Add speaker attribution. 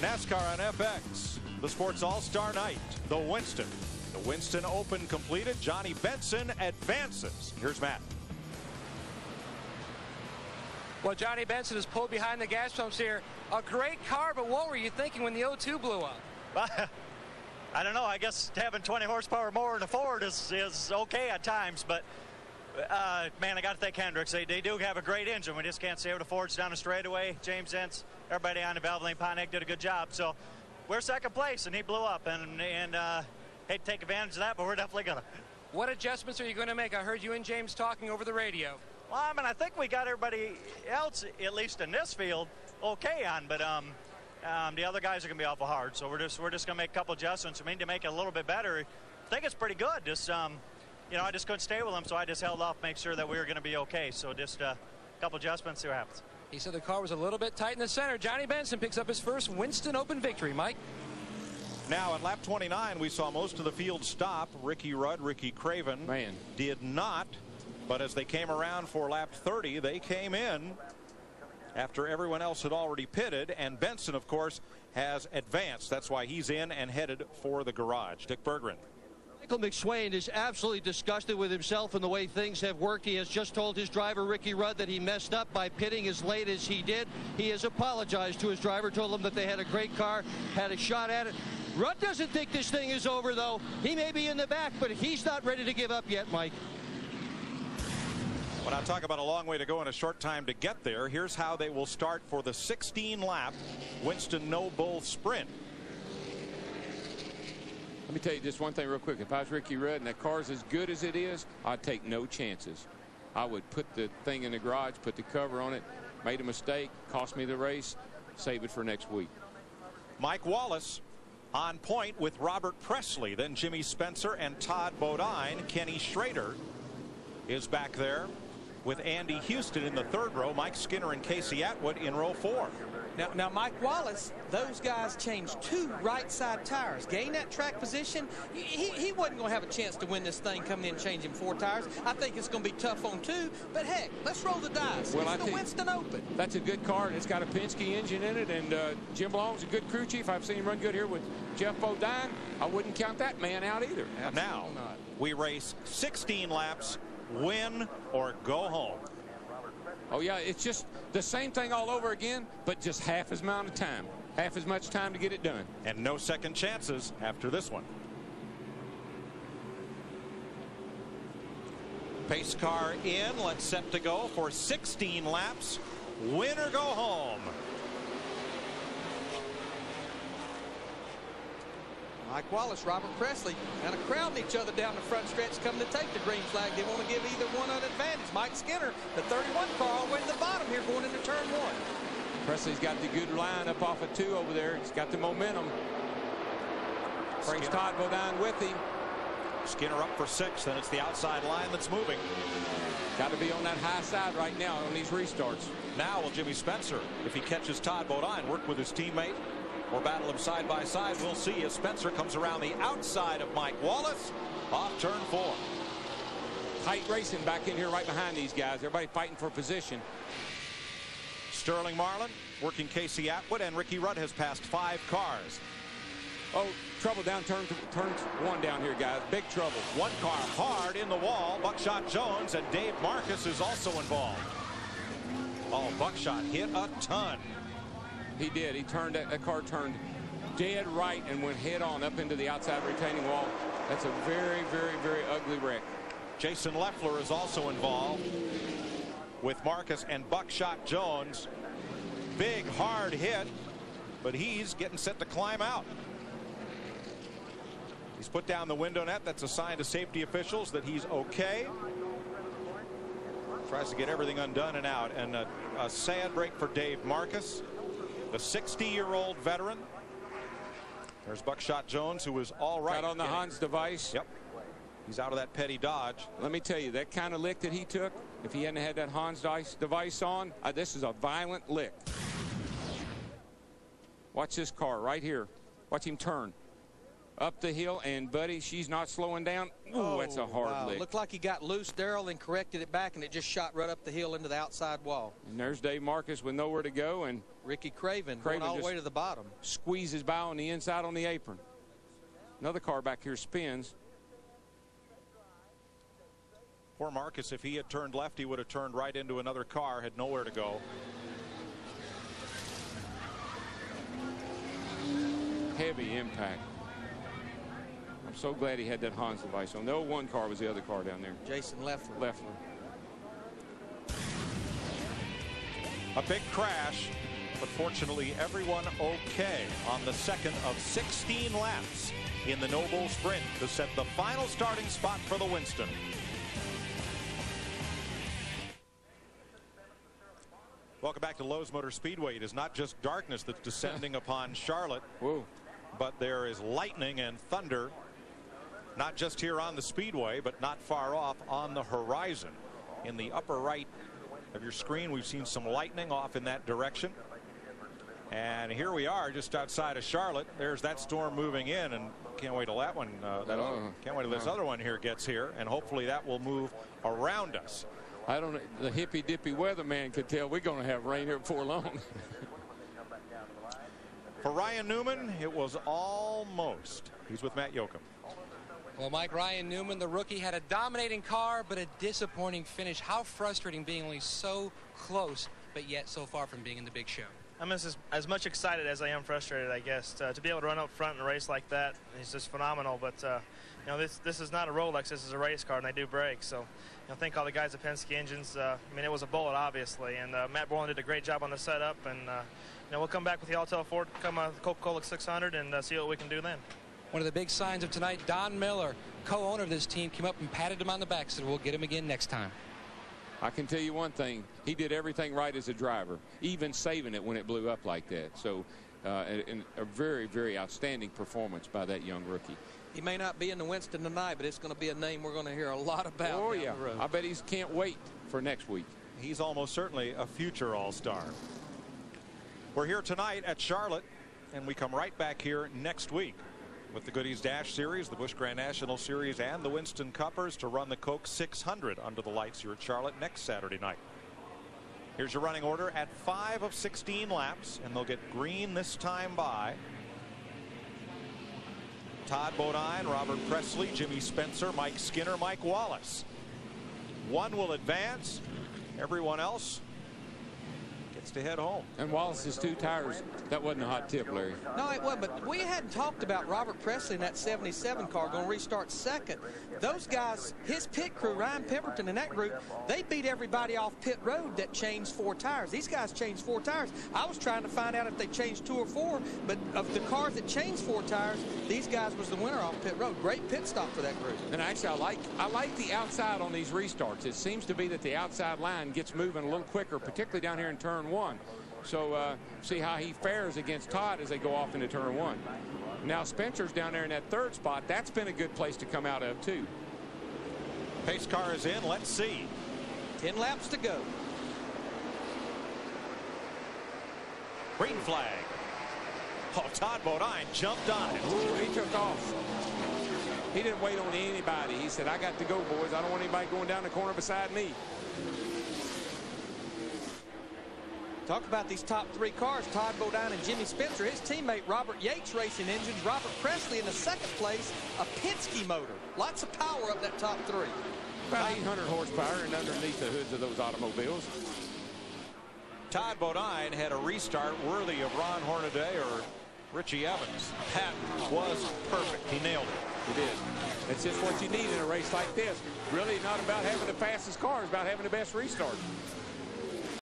Speaker 1: NASCAR on FX, the Sports All-Star Night, the Winston. The Winston Open completed. Johnny Benson advances. Here's Matt.
Speaker 2: Well, Johnny Benson is pulled behind the gas pumps here. A great car, but what were you thinking when the O2 blew up?
Speaker 3: I don't know. I guess having 20 horsepower more in a Ford is okay at times, but man, I got to thank Hendricks. They do have a great engine. We just can't see over the Fords down the straightaway. James Ince, everybody on the Valvoline Pontiac did a good job. So we're second place, and he blew up. And hate to take advantage of that, but we're definitely going to. What adjustments are you going to make? I heard you and James talking over the radio. Well, I mean, I think we got everybody else, at least in this field, okay on. But the other guys are going to be awful hard. So we're just going to make a couple adjustments. I mean, to make it a little bit better. I think it's pretty good. Just you know, I just couldn't stay with them, so I just held off, make sure that we were going to be okay. So just a couple adjustments, see what happens. He said the car was a little bit tight in the center. Johnny Benson picks up his first Winston Open victory. Mike?
Speaker 1: Now, in lap 29, we saw most of the field stop. Ricky Rudd, Ricky Craven did not. But as they came around for lap 30, they came in after everyone else had already pitted. And Benson, of course, has advanced. That's why he's in and headed for the garage. Dick Berggren.
Speaker 4: Michael McSwain is absolutely disgusted with himself and the way things have worked. He has just told his driver, Ricky Rudd, that he messed up by pitting as late as he did. He has apologized to his driver, told him that they had a great car, had a shot at it. Rudd doesn't think this thing is over, though. He may be in the back, but he's not ready to give up yet, Mike.
Speaker 1: When I talk about a long way to go in a short time to get there, here's how they will start for the 16-lap Winston No Bull Sprint.
Speaker 5: Let me tell you just one thing real quick. If I was Ricky Rudd and that car's as good as it is, I'd take no chances. I would put the thing in the garage, put the cover on it, made a mistake, cost me the race, save it for next week.
Speaker 1: Mike Wallace on point with Robert Presley, then Jimmy Spencer and Todd Bodine. Kenny Schrader is back there with Andy Houston in the third row. Mike Skinner and Casey Atwood in row 4.
Speaker 6: Now, Mike Wallace, those guys changed 2 right side tires. Gained that track position. He wasn't going to have a chance to win this thing coming in changing 4 tires. I think it's going to be tough on 2. But, heck, let's roll the dice. Well, it's the Winston Open.
Speaker 5: That's a good car, and it's got a Penske engine in it. And Jim Long's a good crew chief. I've seen him run good here with Jeff Bodine. I wouldn't count that man out either.
Speaker 1: Now, we race 16 laps, win or go home.
Speaker 5: Oh, yeah, it's just the same thing all over again, but just half as amount of time. Half as much time to get it done.
Speaker 1: And no second chances after this one. Pace car in. Let's set to go for 16 laps. Win or go home.
Speaker 6: Mike Wallace, Robert Presley kind of crowding each other down the front stretch coming to take the green flag. They want to give either one an advantage. Mike Skinner, the 31 car, all the way to the bottom here going into turn 1.
Speaker 5: Presley's got the good line up off of 2 over there. He's got the momentum. Brings Todd Bodine with him.
Speaker 1: Skinner up for 6th, and it's the outside line that's moving.
Speaker 5: Got to be on that high side right now on these restarts.
Speaker 1: Now will Jimmy Spencer, if he catches Todd Bodine, work with his teammate or battle him side by side. We'll see as Spencer comes around the outside of Mike Wallace off turn 4.
Speaker 5: Tight racing back in here right behind these guys. Everybody fighting for position.
Speaker 1: Sterling Marlin working Casey Atwood, and Ricky Rudd has passed 5 cars.
Speaker 5: Oh, trouble down turn 1 down here, guys. Big trouble.
Speaker 1: 1 car hard in the wall. Buckshot Jones and Dave Marcus is also involved. Oh, Buckshot hit a ton.
Speaker 5: He did. He turned that car turned dead right and went head on up into the outside retaining wall. That's a very, very, very ugly wreck.
Speaker 1: Jason Leffler is also involved with Marcus and Buckshot Jones. Big hard hit, but he's getting set to climb out. He's put down the window net. That's a sign to safety officials that he's okay. Tries to get everything undone and out, and a sad break for Dave Marcus, the 60-year-old veteran. There's Buckshot Jones, who was all right.
Speaker 5: Got on the Hans device.
Speaker 1: Yep. He's out of that petty dodge.
Speaker 5: Let me tell you, that kind of lick that he took, if he hadn't had that Hans device on, this is a violent lick. Watch this car right here. Watch him turn. up the hill, and buddy, she's not slowing down. Ooh, that's a hard lick.
Speaker 6: Looked like he got loose, Darrell, and corrected it back, and it just shot right up the hill into the outside wall.
Speaker 5: And there's Dave Marcus with nowhere to go, and
Speaker 6: Ricky Craven going all the way to the bottom.
Speaker 5: Squeezes by on the inside on the apron. Another car back here spins.
Speaker 1: Poor Marcus, if he had turned left, he would have turned right into another car, had nowhere to go.
Speaker 5: Heavy impact. I'm so glad he had that Hans device on. The 01 car was the other car down there.
Speaker 6: Jason Leffler.
Speaker 5: Leffler.
Speaker 1: A big crash, but fortunately everyone okay on the second of 16 laps in the Noble Sprint to set the final starting spot for the Winston. Welcome back to Lowe's Motor Speedway. It is not just darkness that's descending upon Charlotte, but there is lightning and thunder, not just here on the Speedway, but not far off on the horizon. In the upper right of your screen, we've seen some lightning off in that direction. And here we are just outside of Charlotte. There's that storm moving in, and can't wait till that one, can't wait till this other one here gets here, and hopefully that will move around us.
Speaker 5: I don't know, the hippy-dippy weatherman could tell we're going to have rain here before long.
Speaker 1: For Ryan Newman, it was almost. He's with Matt Yoakum.
Speaker 2: Well, Mike, Ryan Newman, the rookie, had a dominating car, but a disappointing finish. How frustrating being only so close, but yet so far from being in the big show.
Speaker 7: I'm as much excited as I am frustrated, I guess. To be able to run up front in a race like that is just phenomenal. But, you know, this is not a Rolex. This is a race car, and they do break. So, you know, thank all the guys at Penske Engines. I mean, it was a bullet, obviously. And Matt Borland did a great job on the setup. And, you know, we'll come back with the Altel Ford, come on the Coca-Cola 600, and see what we can do then.
Speaker 2: One of the big signs of tonight, Don Miller, co-owner of this team, came up and patted him on the back, said we'll get him again next time.
Speaker 5: I can tell you one thing. He did everything right as a driver, even saving it when it blew up like that. So a very, very outstanding performance by that young rookie.
Speaker 6: He may not be in the Winston tonight, but it's going to be a name we're going to hear a lot about.
Speaker 5: Oh, yeah. I bet he can't wait for next week.
Speaker 1: He's almost certainly a future all-star. We're here tonight at Charlotte, and we come right back here next week with the Goodies Dash Series, the Busch Grand National Series, and the Winston Cuppers to run the Coke 600 under the lights here at Charlotte next Saturday night. Here's your running order at 5 of 16 laps, and they'll get green this time by Todd Bodine, Robert Presley, Jimmy Spencer, Mike Skinner, Mike Wallace. One will advance. Everyone else gets to head home.
Speaker 5: And Wallace's 2 tires, that wasn't a hot tip, Larry.
Speaker 6: No, it wasn't, but we hadn't talked about Robert Presley in that 77 car going to restart second. Those guys, his pit crew, Ryan Pemberton and that group, they beat everybody off pit road that changed 4 tires. These guys changed 4 tires. I was trying to find out if they changed 2 or 4, but of the cars that changed 4 tires, these guys was the winner off pit road. Great pit stop for that group.
Speaker 5: And actually, I like the outside on these restarts. It seems to be that the outside line gets moving a little quicker, particularly down here in turn 1. So see how he fares against Todd as they go off into turn 1. Now Spencer's down there in that 3rd spot. That's been a good place to come out of too.
Speaker 1: Pace car is in. Let's see.
Speaker 6: 10 laps to go.
Speaker 1: Green flag. Oh, Todd Bodine jumped on it.
Speaker 5: Ooh, he took off. He didn't wait on anybody. He said, I got to go, boys. I don't want anybody going down the corner beside me.
Speaker 6: Talk about these top 3 cars, Todd Bodine and Jimmy Spencer. His teammate, Robert Yates Racing Engines. Robert Presley in the 2nd place, a Penske motor. Lots of power up that top 3.
Speaker 5: About 800 horsepower and underneath the hoods of those automobiles.
Speaker 1: Todd Bodine had a restart worthy of Ron Hornaday or Richie Evans. That was perfect. He nailed it.
Speaker 5: He did. That's just what you need in a race like this. Really not about having the fastest car. It's about having the best restart.